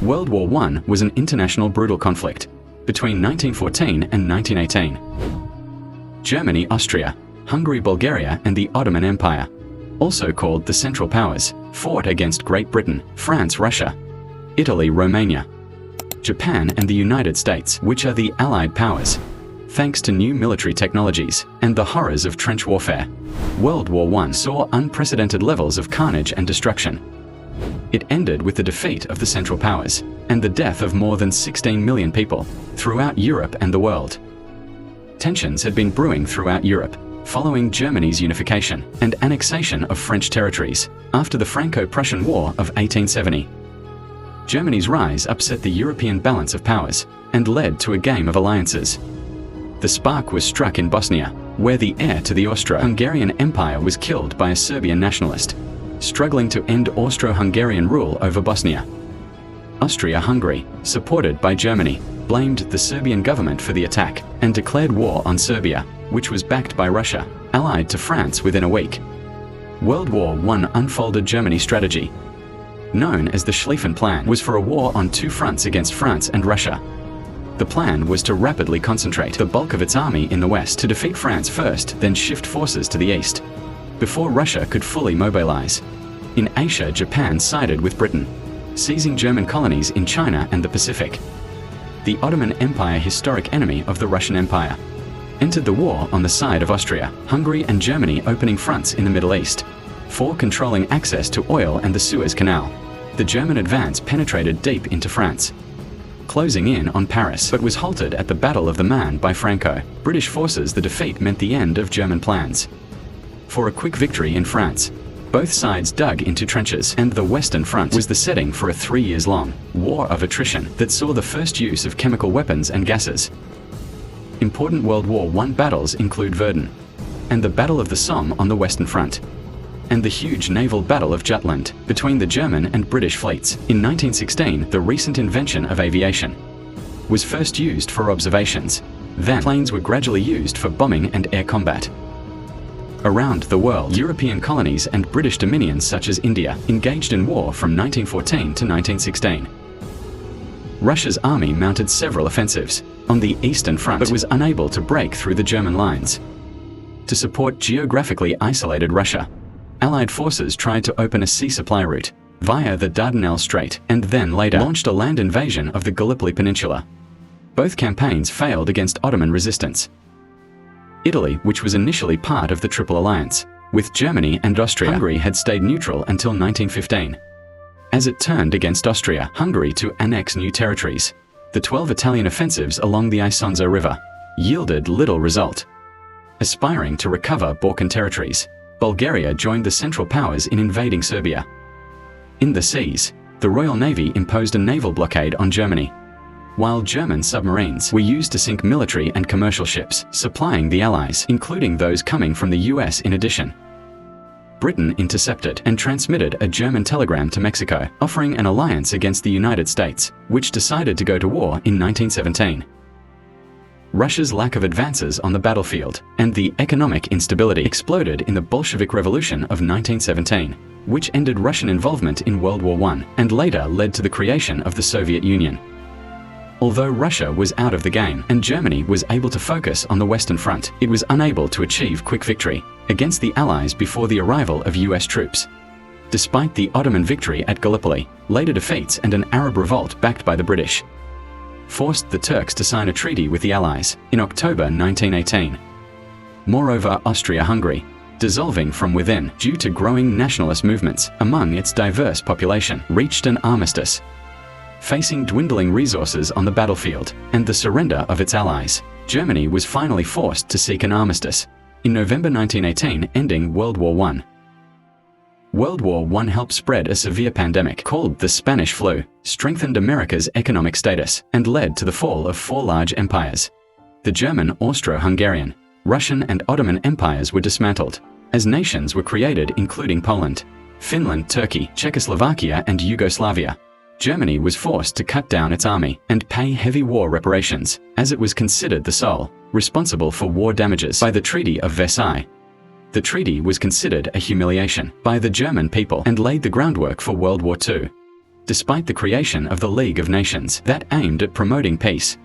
World War I was an international brutal conflict between 1914 and 1918. Germany, Austria, Hungary, Bulgaria, and the Ottoman Empire, also called the Central Powers, fought against Great Britain, France, Russia, Italy, Romania, Japan, and the United States, which are the Allied powers. Thanks to new military technologies and the horrors of trench warfare, World War I saw unprecedented levels of carnage and destruction. It ended with the defeat of the Central Powers and the death of more than 16 million people throughout Europe and the world. Tensions had been brewing throughout Europe following Germany's unification and annexation of French territories after the Franco-Prussian War of 1870. Germany's rise upset the European balance of powers and led to a game of alliances. The spark was struck in Bosnia, where the heir to the Austro-Hungarian Empire was killed by a Serbian nationalist, struggling to end Austro-Hungarian rule over Bosnia. Austria-Hungary, supported by Germany, blamed the Serbian government for the attack and declared war on Serbia, which was backed by Russia, allied to France within a week. World War I unfolded Germany's strategy, known as the Schlieffen Plan, was for a war on two fronts against France and Russia. The plan was to rapidly concentrate the bulk of its army in the west to defeat France first, then shift forces to the east, before Russia could fully mobilize. In Asia, Japan sided with Britain, seizing German colonies in China and the Pacific. The Ottoman Empire, historic enemy of the Russian Empire, entered the war on the side of Austria, Hungary, and Germany, opening fronts in the Middle East for controlling access to oil and the Suez Canal. The German advance penetrated deep into France, closing in on Paris, but was halted at the Battle of the Marne by Franco. British forces. The defeat meant the end of German plans for a quick victory in France. Both sides dug into trenches, and the Western Front was the setting for a 3 years long war of attrition that saw the first use of chemical weapons and gases. Important World War I battles include Verdun, and the Battle of the Somme on the Western Front, and the huge naval Battle of Jutland between the German and British fleets. In 1916, the recent invention of aviation was first used for observations. Then planes were gradually used for bombing and air combat. Around the world, European colonies and British dominions such as India engaged in war from 1914 to 1916. Russia's army mounted several offensives on the Eastern Front, but was unable to break through the German lines. To support geographically isolated Russia, Allied forces tried to open a sea supply route via the Dardanelles Strait, and then later launched a land invasion of the Gallipoli Peninsula. Both campaigns failed against Ottoman resistance. Italy, which was initially part of the Triple Alliance with Germany and Austria-Hungary, had stayed neutral until 1915. As it turned against Austria-Hungary to annex new territories, the 12 Italian offensives along the Isonzo River yielded little result. Aspiring to recover Balkan territories, Bulgaria joined the Central Powers in invading Serbia. In the seas, the Royal Navy imposed a naval blockade on Germany, while German submarines were used to sink military and commercial ships supplying the Allies, including those coming from the US. In addition, Britain intercepted and transmitted a German telegram to Mexico, offering an alliance against the United States, which decided to go to war in 1917. Russia's lack of advances on the battlefield and the economic instability exploded in the Bolshevik Revolution of 1917, which ended Russian involvement in World War I and later led to the creation of the Soviet Union. Although Russia was out of the game and Germany was able to focus on the Western Front, it was unable to achieve quick victory against the Allies before the arrival of US troops. Despite the Ottoman victory at Gallipoli, later defeats and an Arab revolt backed by the British forced the Turks to sign a treaty with the Allies in October 1918. Moreover, Austria-Hungary, dissolving from within due to growing nationalist movements among its diverse population, reached an armistice. Facing dwindling resources on the battlefield and the surrender of its allies, Germany was finally forced to seek an armistice in November 1918, ending World War I. World War I helped spread a severe pandemic called the Spanish flu, strengthened America's economic status, and led to the fall of four large empires. The German, Austro-Hungarian, Russian, and Ottoman empires were dismantled, as nations were created including Poland, Finland, Turkey, Czechoslovakia, and Yugoslavia. Germany was forced to cut down its army and pay heavy war reparations, as it was considered the sole responsible for war damages by the Treaty of Versailles. The treaty was considered a humiliation by the German people and laid the groundwork for World War II. despite the creation of the League of Nations that aimed at promoting peace.